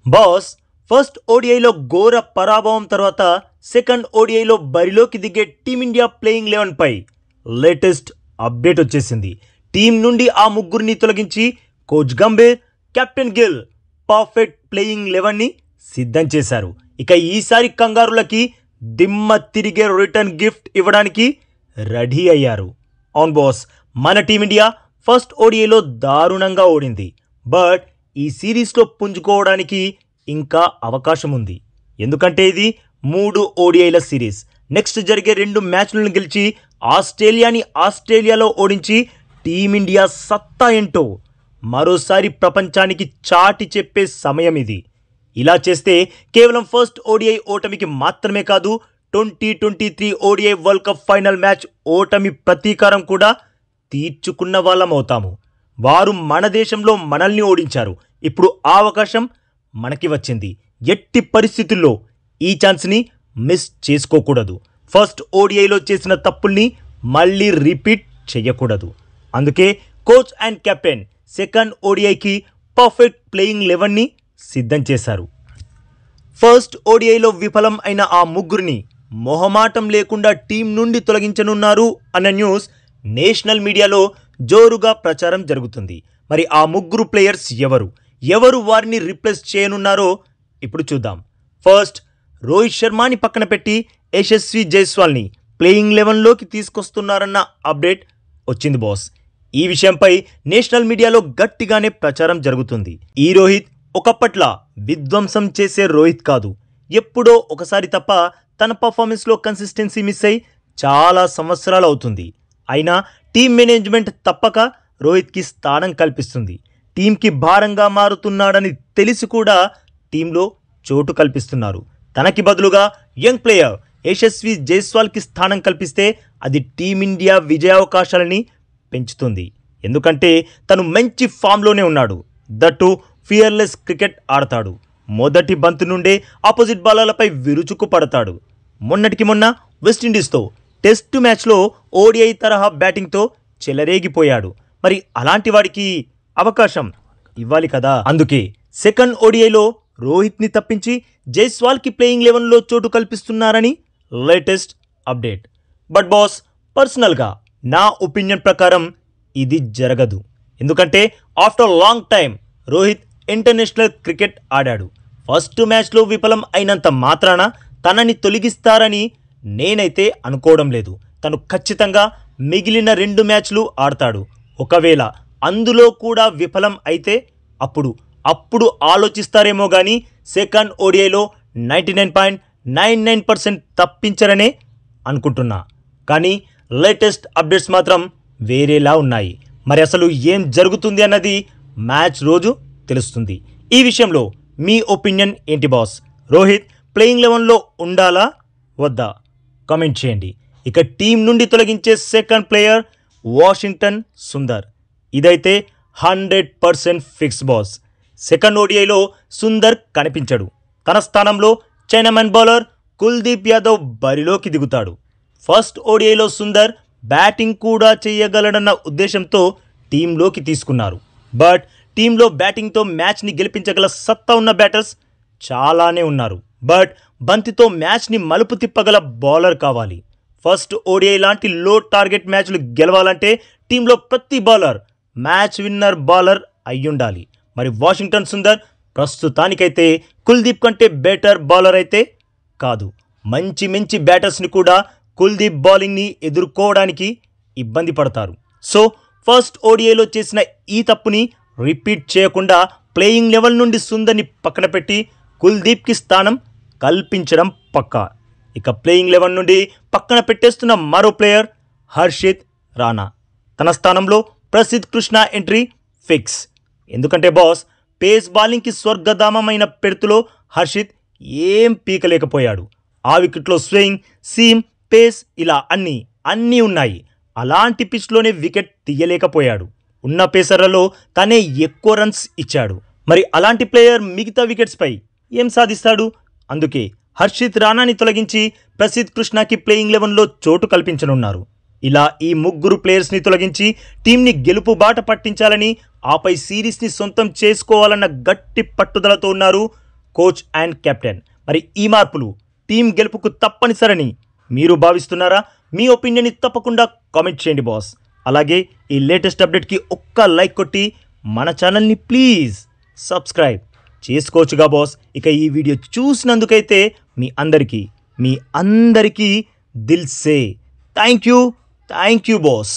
Boss first ఓడిఐలో ఘోర పరాభవం తర్వాత సెకండ్ ఓడిఐలో బరిలోకి దిగే టీమిండియా ప్లేయింగ్ 11 పై లేటెస్ట్ అప్డేట్ వచ్చేసింది. టీం నుండి ఆ ముగ్గురిని తొలగించి coach Gambhir, captain Gill perfect playing 11ని సిద్ధం చేశారు. ఇక ఈసారి కంగారులకి దిమ్మ తిరిగే రిటర్న్ గిఫ్ట్ ఇవ్వడానికి రెడీ అయ్యారు. అవును బాస్, మన టీమిండియా ఫస్ట్ ఓడిఐలో దారుణంగా ఓడింది. బట్ ఈ సిరీస్లో పుంజుకోవడానికి ఇంకా అవకాశం ఉంది. ఎందుకంటే ఇది 3 ఓడిఐల సిరీస్. నెక్స్ట్ జరిగే 2 మ్యాచ్లను గెలిచి ఆస్ట్రేలియాలో ఓడించి టీమిండియా సత్తా ఏంటో మరోసారి ప్రపంచానికి చాటి చెప్పే సమయం ఇది. ఇలా చేస్తే కేవలం ఫస్ట్ ఓడిఐ ఓటమికి మాత్రమే కాదు, 2023 ODI world cup final match ఓటమి ప్రతీకారం కూడా తీర్చుకున్న వాళ్ళం అవుతాము. వారు మన దేశంలో మనల్ని ఓడించారు. ఇప్పుడు ఆ అవకాశం మనకి వచ్చింది. ఎట్టి పరిస్థితుల్లో ఈ ఛాన్స్ని మిస్ చేసుకోకూడదు. ఫస్ట్ ఓడిఐలో చేసిన తప్పుల్ని మళ్ళీ రిపీట్ చేయకూడదు. అందుకే కోచ్ అండ్ కెప్టెన్ సెకండ్ ఓడిఐకి పర్ఫెక్ట్ ప్లేయింగ్ 11ని సిద్ధం చేశారు. ఫస్ట్ ఓడిఐలో విఫలం అయిన ఆ ముగ్గురిని మొహమాటం లేకుండా టీం నుండి తొలగించనున్నారు అన్న న్యూస్ నేషనల్ మీడియాలో జోరుగా ప్రచారం జరుగుతుంది. మరి ఆ ముగ్గురు ప్లేయర్స్ ఎవరు వారిని రీప్లేస్ చేయనున్నారో ఇప్పుడు చూద్దాం. ఫస్ట్, రోహిత్ శర్మని పక్కన పెట్టి యశస్వి జైస్వాల్ని ప్లేయింగ్ 11లోకి తీసుకొస్తున్నారన్న అప్డేట్ వచ్చింది బాస్. ఈ విషయంపై నేషనల్ మీడియాలో గట్టిగానే ప్రచారం జరుగుతుంది. ఈ రోహిత్ ఒకప్పట్లా విధ్వంసం చేసే రోహిత్ కాదు. ఎప్పుడో ఒకసారి తప్ప తన పర్ఫార్మెన్స్లో కన్సిస్టెన్సీ మిస్ అయి చాలా సంవత్సరాలు అవుతుంది. అయినా టీం మేనేజ్మెంట్ తప్పక రోహిత్కి స్థానం కల్పిస్తుంది. టీంకి భారంగా మారుతున్నాడని తెలిసి కూడా టీంలో చోటు కల్పిస్తున్నారు. తనకి బదులుగా యంగ్ ప్లేయర్ యశస్వి జైస్వాల్కి స్థానం కల్పిస్తే అది టీమిండియా విజయావకాశాలని పెంచుతుంది. ఎందుకంటే తను మంచి ఫామ్లోనే ఉన్నాడు. దట్టు ఫియర్లెస్ క్రికెట్ ఆడతాడు. మొదటి బంతు నుండే ఆపోజిట్ బాలర్లపై విరుచుకు పడతాడు. మొన్నటికి మొన్న వెస్టిండీస్తో టెస్ట్ మ్యాచ్లో ఓడిఐ తరహా బ్యాటింగ్తో చెలరేగిపోయాడు. మరి అలాంటి వాడికి అవకాశం ఇవ్వాలి కదా. అందుకే సెకండ్ ఓడిఐలో రోహిత్ని తప్పించి జైస్వాల్కి ప్లేయింగ్ 11లో చోటు కల్పిస్తున్నారని లేటెస్ట్ అప్డేట్. బట్ బాస్, పర్సనల్గా నా ఒపీనియన్ ప్రకారం ఇది జరగదు. ఎందుకంటే after long time Rohit international cricket ఆడాడు. ఫస్ట్ మ్యాచ్లో విఫలం అయినంత మాత్రాన తనని తొలగిస్తారని నేనైతే అనుకోవడం లేదు. తను ఖచ్చితంగా మిగిలిన 2 మ్యాచ్లు ఆడతాడు. ఒకవేళ అందులో కూడా విఫలం అయితే అప్పుడు ఆలోచిస్తారేమో కానీ సెకండ్ ఓడిఐలో 99.99% తప్పించరనే అనుకుంటున్నా. కానీ లేటెస్ట్ అప్డేట్స్ మాత్రం వేరేలా ఉన్నాయి. మరి అసలు ఏం జరుగుతుంది అన్నది మ్యాచ్ రోజు తెలుస్తుంది. ఈ విషయంలో మీ ఒపీనియన్ ఏంటి బాస్? రోహిత్ ప్లేయింగ్ 11లో ఉండాలా వద్దా? కామెంట్ చేయండి. ఇక టీం నుండి తొలగించే సెకండ్ ప్లేయర్ వాషింగ్టన్ సుందర్. ఇదైతే 100% ఫిక్స్ బాస్. సెకండ్ ఓడిఐలో సుందర్ కనిపించడు. తన స్థానంలో చైనామన్ బౌలర్ కుల్దీప్ యాదవ్ బరిలోకి దిగుతాడు. ఫస్ట్ ఓడిఐలో సుందర్ బ్యాటింగ్ కూడా చేయగలడన్న ఉద్దేశంతో టీంలోకి తీసుకున్నారు. బట్ టీంలో బ్యాటింగ్తో మ్యాచ్ని గెలిపించగల సత్తా ఉన్న బ్యాటర్స్ చాలానే ఉన్నారు. బట్ బంతితో మ్యాచ్ని మలుపు తిప్పగల బౌలర్ కావాలి. ఫస్ట్ ఓడిఐ లాంటి లో టార్గెట్ మ్యాచ్లు గెలవాలంటే టీంలో ప్రతి బౌలర్ మ్యాచ్ విన్నర్ బౌలర్ అయ్యుండాలి. మరి వాషింగ్టన్ సుందర్ ప్రస్తుతానికైతే కుల్దీప్ కంటే బెటర్ బౌలర్ అయితే కాదు. మంచి బ్యాటర్స్ని కూడా కుల్దీప్ బౌలింగ్ని ఎదుర్కోవడానికి ఇబ్బంది పడతారు. సో ఫస్ట్ ఓడిఐలో చేసిన ఈ తప్పుని రిపీట్ చేయకుండా ప్లేయింగ్ 11 నుండి సుందర్ని పక్కన పెట్టి కుల్దీప్కి స్థానం కల్పించడం పక్కా. ఇక ప్లేయింగ్ 11 నుండి పక్కన పెట్టేస్తున్న మరో ప్లేయర్ హర్షిత్ రాణా. తన స్థానంలో ప్రసిద్ధ్ కృష్ణ ఎంట్రీ ఫిక్స్. ఎందుకంటే బాస్, పేస్ బౌలింగ్కి స్వర్గధామమైన పెర్త్లో హర్షిత్ ఏం పీకలేకపోయాడు. ఆ వికెట్లో స్వింగ్, సీమ్, పేస్ ఇలా అన్నీ ఉన్నాయి. అలాంటి పిచ్లోనే వికెట్ తీయలేకపోయాడు. ఉన్న పేసర్లలో తనే ఎక్కువ రన్స్ ఇచ్చాడు. మరి అలాంటి ప్లేయర్ మిగతా వికెట్స్పై ఏం సాధిస్తాడు? అందుకే హర్షిత్ రాణాని తొలగించి ప్రసిద్ధ్ కృష్ణకి ప్లేయింగ్ 11లో చోటు కల్పించనున్నారు. ఇలా ఈ ముగ్గురు ప్లేయర్స్ని తొలగించి టీంని గెలుపు బాట పట్టించాలని, ఆపై సిరీస్ని సొంతం చేసుకోవాలన్న గట్టి పట్టుదలతో ఉన్నారు కోచ్ అండ్ కెప్టెన్. మరి ఈ మార్పులు టీం గెలుపుకు తప్పనిసరని మీరు భావిస్తున్నారా? మీ ఒపీనియన్ని తప్పకుండా కామెంట్ చేయండి బాస్. అలాగే ఈ లేటెస్ట్ అప్డేట్కి ఒక్క లైక్ కొట్టి మన ఛానల్ని ప్లీజ్ సబ్స్క్రైబ్ చేసుకోవచ్చుగా బాస్. ఇక ఈ వీడియో చూసినందుకైతే మీ అందరికీ దిల్ సే థ్యాంక్ యూ బాస్.